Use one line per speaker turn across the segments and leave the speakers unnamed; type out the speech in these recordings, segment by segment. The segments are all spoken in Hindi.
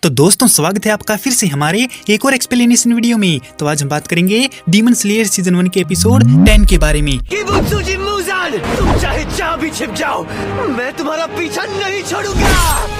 तो दोस्तों स्वागत है आपका फिर से हमारे एक और एक्सप्लेनेशन वीडियो में। तो आज हम बात करेंगे डीमन स्लेयर सीजन 1 के एपिसोड 10 के बारे में।
तुम चाहे जहाँ भी छिप जाओ, मैं तुम्हारा पीछा नहीं छोड़ूंगा।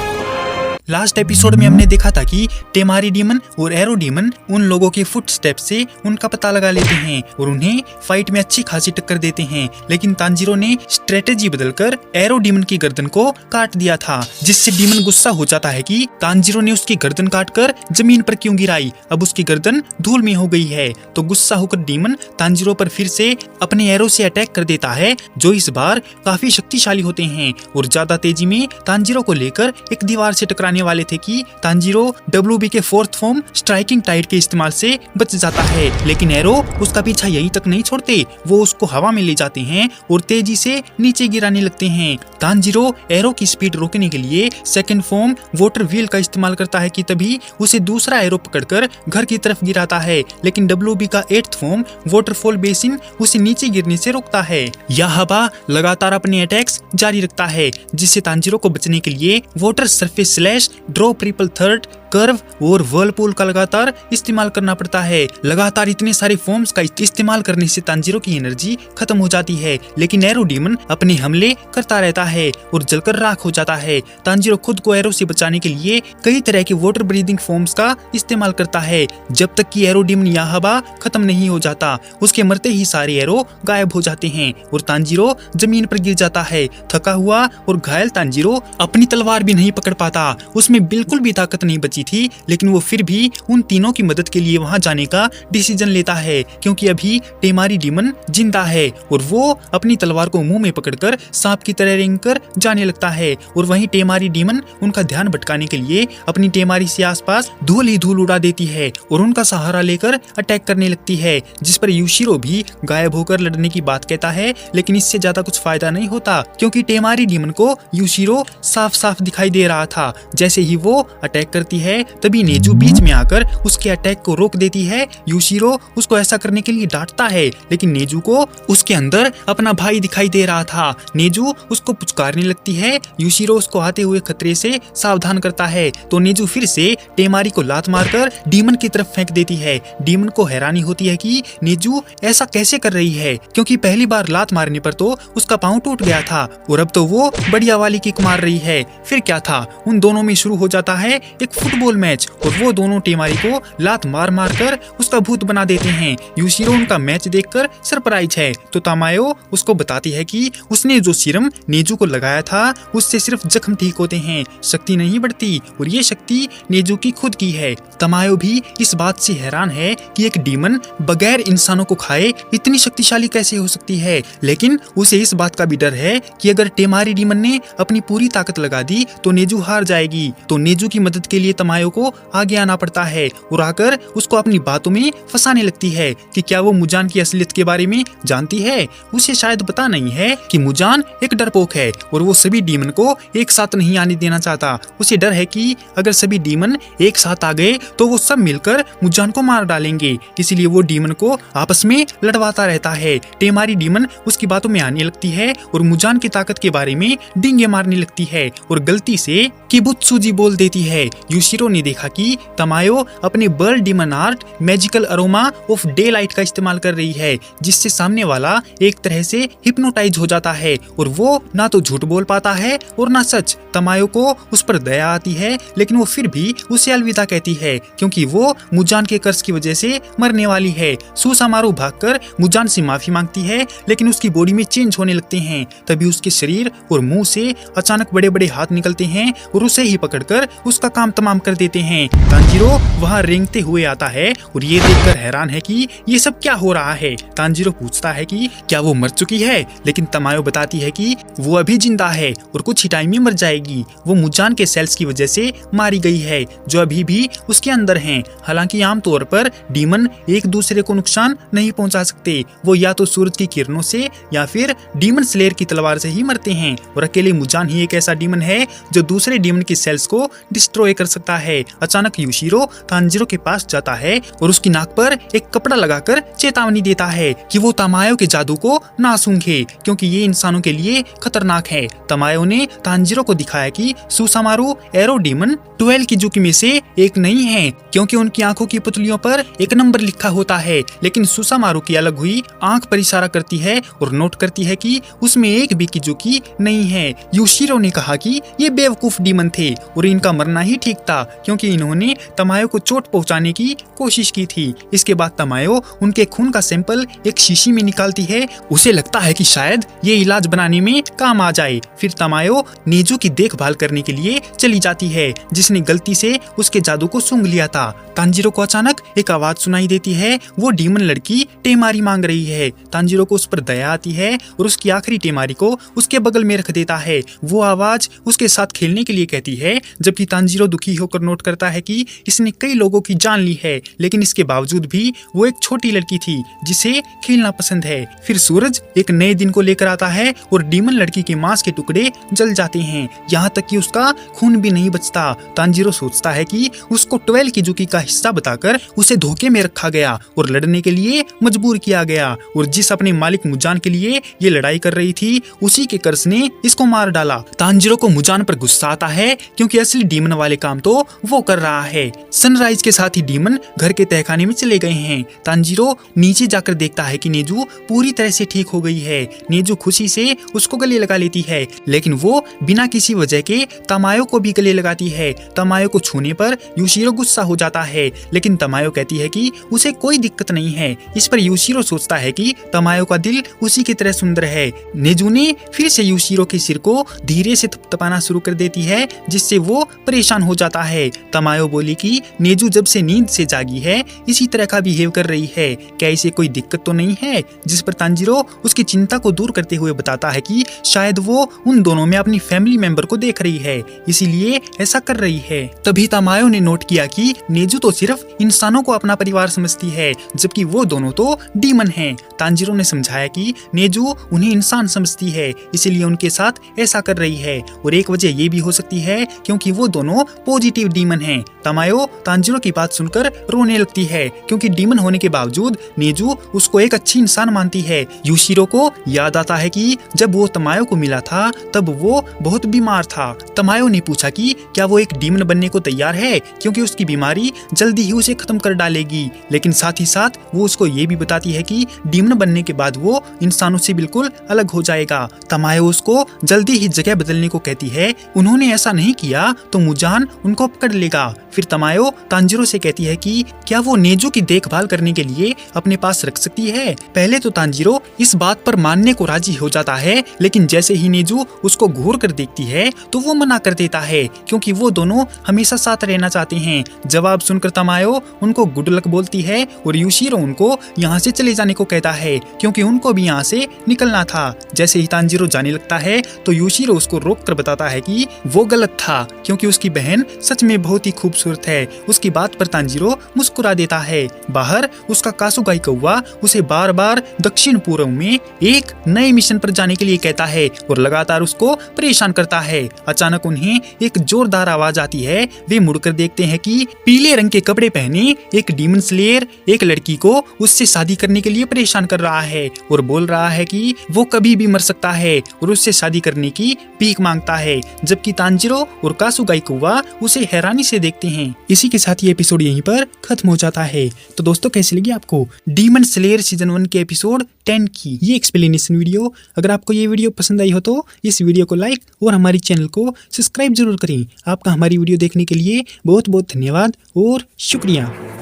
लास्ट एपिसोड में हमने देखा था कि टेमारी डीमन और एरो डीमन उन लोगों के फुटस्टेप से उनका पता लगा लेते हैं और उन्हें फाइट में अच्छी खासी टक्कर देते हैं, लेकिन तांजीरो ने स्ट्रेटेजी बदलकर एरो डीमन की गर्दन को काट दिया था, जिससे डीमन गुस्सा हो जाता है कि तांजीरो ने उसकी गर्दन काटकर जमीन पर क्यों गिराई। अब उसकी गर्दन धूल में हो गई है। तो गुस्सा होकर डीमन तांजीरो पर फिर से अपने एरो से अटैक कर देता है, जो इस बार काफी शक्तिशाली होते हैं और ज्यादा तेजी में तांजीरो को लेकर एक दीवार से टकराने वाले थे कि तांजीरो WB के फोर्थ फॉर्म स्ट्राइकिंग टाइड के इस्तेमाल से बच जाता है, लेकिन एरो उसका पीछा यहीं तक नहीं छोड़ते। वो उसको हवा में ले जाते हैं और तेजी से नीचे गिराने लगते हैं। तांजीरो एरो की स्पीड रोकने के लिए सेकंड फॉर्म वाटर व्हील का इस्तेमाल करता है कि तभी उसे दूसरा एरो पकड़कर घर की तरफ गिराता है, लेकिन WB का 8th फॉर्म वाटरफॉल बेसिन उसे नीचे गिरने से रोकता है। याहाबा लगातार अपने अटैक्स जारी रखता है, जिससे तांजीरो को बचने के लिए water surface slash, drop triple third, curve और वर्लपूल का लगातार इस्तेमाल करना पड़ता है। लगातार इतने सारे फॉर्म्स का इस्तेमाल करने से तांजीरो की एनर्जी खत्म हो जाती है, लेकिन एरो डीमन अपने हमले करता रहता है और जलकर राख हो जाता है। तांजीरो खुद को एरो से बचाने के लिए कई तरह के वाटर ब्रीदिंग फॉर्म्स का इस्तेमाल करता है, जब तक कि एरो डीमन याहाबा खत्म नहीं हो जाता। उसके मरते ही सारे एरो गायब हो जाते हैं और तांजीरो जमीन पर गिर जाता है। थका हुआ और घायल तांजीरो अपनी तलवार भी नहीं पकड़ पाता। उसमें बिल्कुल भी ताकत नहीं बची थी, लेकिन वो फिर भी उन तीनों की मदद के लिए वहां जाने का डिसीजन लेता है, क्योंकि अभी टेमारी डीमन जिंदा है और वो अपनी तलवार को मुंह में पकड़कर सांप की तरह रेंगकर जाने लगता है। और वहीं टेमारी डीमन उनका ध्यान भटकाने के लिए अपनी टेमारी से आसपास धूल ही धूल उड़ा देती है और उनका सहारा लेकर अटैक करने लगती है, जिस पर यूशिरो भी गायब होकर लड़ने की बात कहता है, लेकिन इससे ज्यादा कुछ फायदा नहीं होता, क्योंकि टेमारी डीमन को यूशिरो साफ साफ दिखाई दे रहा था। जैसे ही वो अटैक करती है तभी नेजू बीच में आकर उसके अटैक को रोक देती है। यूशिरो उसको ऐसा करने के लिए डांटता है, लेकिन नेजू को उसके अंदर अपना भाई दिखाई दे रहा था। नेजू उसको पुचकारने लगती है। यूशिरो उसको आते हुए खतरे से सावधान करता है, तो नेजू फिर से टेमारी को लात मारकर डीमन की तरफ फेंक देती है। डीमन को हैरानी होती है कि नेजू ऐसा कैसे कर रही है, क्योंकि पहली बार लात मारने पर तो उसका पांव टूट गया था और अब तो वो बढ़िया वाली किक मार रही है। फिर क्या था, उन दोनों में शुरू हो जाता है एक फुटबॉल मैच और वो दोनों टेमारी को लात मार मार कर उसका भूत बना देते हैं। यूशिरो उनका मैच देखकर सरप्राइज है, तो तामायो उसको बताती है कि उसने जो सीरम नेजू को लगाया था उससे सिर्फ जख्म ठीक होते हैं, शक्ति नहीं बढ़ती, और ये शक्ति नेजू की खुद की है। तमायो भी इस बात से हैरान है कि एक डीमन बगैर इंसानों को खाए इतनी शक्तिशाली कैसे हो सकती है, लेकिन उसे इस बात का भी डर है कि अगर टेमारी डीमन ने अपनी पूरी ताकत लगा दी तो नेजू हार जाएगी। तो नेजू की मदद के लिए तमायो को आगे आना पड़ता है और आकर उसको अपनी बातों में फंसाने लगती है कि क्या वो मुजान की असलियत के बारे में जानती है। उसे शायद पता नहीं है कि मुजान एक डरपोक है और वो सभी डीमन को एक साथ नहीं आने देना चाहता। उसे डर है कि अगर सभी डीमन एक साथ आ गए तो वो सब मिलकर मुजान को मार डालेंगे, इसीलिए वो डीमन को आपस में लड़वाता रहता है। टेमारी डीमन उसकी बातों में आने लगती है और मुजान की ताकत के बारे में डींगे मारने लगती है और गलती से किबुत्सुजी बोल देती है। यूशिरो ने देखा कि तमायो अपने बर्ल डीमन art magical aroma of daylight का इस्तेमाल कर रही है, जिससे सामने वाला एक तरह से हिप्नोटाइज हो जाता है और वो ना तो झूठ बोल पाता है और ना सच। तमायो को उस पर दया आती है, लेकिन वो फिर भी उसे अलविदा कहती है, क्योंकि वो मुजान के कर्ज की वजह से मरने वाली है। सुसामारू भागकर मुजान से माफी मांगती है, लेकिन उसकी बॉडी में चेंज होने लगते हैं। तभी उसके शरीर और मुंह से अचानक बड़े बड़े हाथ निकलते हैं और उसे ही पकड़कर उसका काम तमाम कर देते हैं। तांजीरो वहाँ रेंगते हुए आता है और ये देखकर हैरान है कि ये सब क्या हो रहा है। तांजीरो पूछता है कि क्या वो मर चुकी है, लेकिन तमायो बताती है कि वो अभी जिंदा है और कुछ ही टाइम में मर जाएगी। वो मुजान के सेल्स की वजह से मारी गई है, जो अभी भी उसके अंदर हैं। हालांकि आमतौर पर डीमन एक दूसरे को नुकसान नहीं पहुंचा सकते, वो या तो सूरज की किरणों से या फिर डीमन स्लेयर की तलवार से ही मरते हैं, और अकेले मुजान ही एक ऐसा डीमन है जो दूसरे डीमन की सेल्स को डिस्ट्रॉय कर सकता है। अचानक यूशिरो तांजीरो के पास जाता है और उसकी नाक पर एक कपड़ा लगाकर चेतावनी देता है कि वो तमायो के जादू को ना सूंघे क्योंकि ये इंसानों के लिए खतरनाक है। तमायो ने तांजीरो को दिखाया कि सुसामारू एरो डीमन 12 किजुकी में से एक नहीं है क्योंकि उनकी आंखों की पुतलियों पर एक नंबर लिखा होता है, लेकिन सुसामारू की अलग हुई आंख पर इशारा करती है और नोट करती है कि उसमें एक भी किजुकी नहीं है। यूशिरो ने कहा कि ये बेवकूफ डीमन थे और इनका मरना ही ठीक था क्योंकि इन्होंने तमायो को चोट पहुंचाने की कोशिश की थी। इसके बाद तमायो उनके खून का सैंपल एक शीशी में निकालती है। उसे लगता है कि शायद ये इलाज बनाने में काम आ जाए। फिर तमायो नेजू की देखभाल करने के लिए चली जाती है जिसने गलती से उसके जादू को सूंघ लिया था। तांजीरो को अचानक एक आवाज सुनाई देती है। वो डीमन लड़की टेमारी मांग रही है। तांजीरो को उस पर दया आती है और उसकी आखिरी टेमारी को उसके बगल में रख देता है। वो आवाज उसके साथ खेलने के लिए कहती है, जबकि तांजीरो दुखी होकर नोट करता है कि इसने कई लोगों की जान ली है, लेकिन इसके बावजूद भी वो एक छोटी लड़की थी जिसे खेलना पसंद है। फिर सूरज एक नए दिन को लेकर आता है और डीमन लड़की के मांस के टुकड़े जल जाते हैं, यहाँ तक कि उसका खून भी नहीं बचता। तांजीरो सोचता है कि उसको 12 किजुकी का हिस्सा बताकर उसे धोखे में रखा गया और लड़ने के लिए मजबूर किया गया और जिस अपने मालिक मुजान के लिए ये लड़ाई कर रही थी उसी के कर्ज ने इसको मार डाला। तांजीरो को मुजान पर गुस्सा आता है क्योंकि असली डीमन वाले काम तो वो कर रहा है। सनराइज के साथ ही डीमन घर के तहखाने में चले गए हैं। तांजीरो नीचे जाकर देखता है कि नेजू पूरी तरह से ठीक हो गई है। नेजू खुशी से उसको गले लगा लेती है, लेकिन वो बिना किसी वजह के तमायो को भी गले लगाती है। तमायो को छूने पर यूशिरो गुस्सा हो जाता है, लेकिन तमायो कहती है कि उसे कोई दिक्कत नहीं है। इस पर यूशिरो सोचता है कि तमायो का दिल उसी की तरह सुंदर है। नेजू ने फिर से यूशिरो के सिर को धीरे से थपथपाना शुरू कर देती है जिससे वो परेशान हो जाता है। तमायो बोली कि नेजू जब से नींद से जागी है इसी तरह का बिहेव कर रही है, क्या इसे कोई दिक्कत तो नहीं है? जिस पर तांजीरो उसकी चिंता को दूर करते हुए बताता है कि शायद वो उन दोनों में अपनी फैमिली मेंबर को देख रही है, इसीलिए ऐसा कर रही है। तभी तमायो ने नोट किया कि नेजू तो सिर्फ इंसानों को अपना परिवार समझती है, जबकि वो दोनों तो डीमन हैं। तांजीरो ने समझाया कि नेजू उन्हें इंसान समझती है, इसीलिए उनके साथ ऐसा कर रही है और एक वजह ये भी हो सकती है क्योंकि वो दोनों पॉजिटिव डीमन हैं। तमायो तांजीरो की बात सुनकर रोने लगती है क्योंकि डीमन होने के बावजूद नेजू उसको एक अच्छी इंसान मानती है। यूशिरो को याद आता है कि जब वो तमायो को मिला था तब वो बहुत बीमार था। तमायो ने पूछा कि क्या वो एक डीमन बनने को तैयार है क्योंकि उसकी बीमारी जल्दी ही उसे खत्म कर डालेगी, लेकिन साथ ही साथ वो उसको ये भी बताती है कि डीमन बनने के बाद वो इंसानों से बिल्कुल अलग हो जाएगा। तमायो उसको जल्दी ही जगह बदलने को कहती है, उन्होंने ऐसा नहीं किया तो मुजान उनको पकड़ लेगा। फिर तमायो तांजीरो से कहती है कि क्या वो नेजू की देखभाल करने के लिए अपने पास रख सकती है। पहले तो तांजीरो इस बात पर मानने को राजी हो जाता है, लेकिन जैसे ही नेजू उसको घूर कर देखती है तो वो मना कर देता है क्योंकि वो दोनों हमेशा साथ रहना चाहते हैं। जवाब सुनकर तमायो उनको गुड लक बोलती है और यूशिरो उनको यहाँ से चले जाने को कहता है क्योंकि उनको भी यहाँ से निकलना था। जैसे ही तांजीरो जाने लगता है तो यूशिरो उसको रोक कर बताता है कि वो गलत था क्योंकि उसकी बहन सच में बहुत ही खूबसूरत है। उसकी बात पर तांजीरो मुस्कुरा देता है। बाहर उसका कासुगाई कौवा उसे बार बार दक्षिण पूर्व में एक नए मिशन पर जाने के लिए कहता है और लगातार उसको परेशान करता है। अचानक उन्हें एक जोरदार आवाज आती है। वे मुड़कर देखते हैं कि पीले रंग के कपड़े पहने एक डीमन स्लेयर एक लड़की को उससे शादी करने के लिए परेशान कर रहा है और बोल रहा है कि वो कभी भी मर सकता है और उससे शादी करने की भीख मांगता है, जबकि तांजीरो और कासुगाई कौवा उसे हैरानी से देखते हैं। इसी के साथ ये एपिसोड यहीं पर खत्म हो जाता है। तो दोस्तों कैसी लगी आपको डीमन स्लेयर सीजन 1 के एपिसोड 10 की ये एक्सप्लेनेशन वीडियो? अगर आपको ये वीडियो पसंद आई हो तो इस वीडियो को लाइक और हमारी चैनल को सब्सक्राइब जरूर करें। आपका हमारी वीडियो देखने के लिए बहुत बहुत धन्यवाद और शुक्रिया।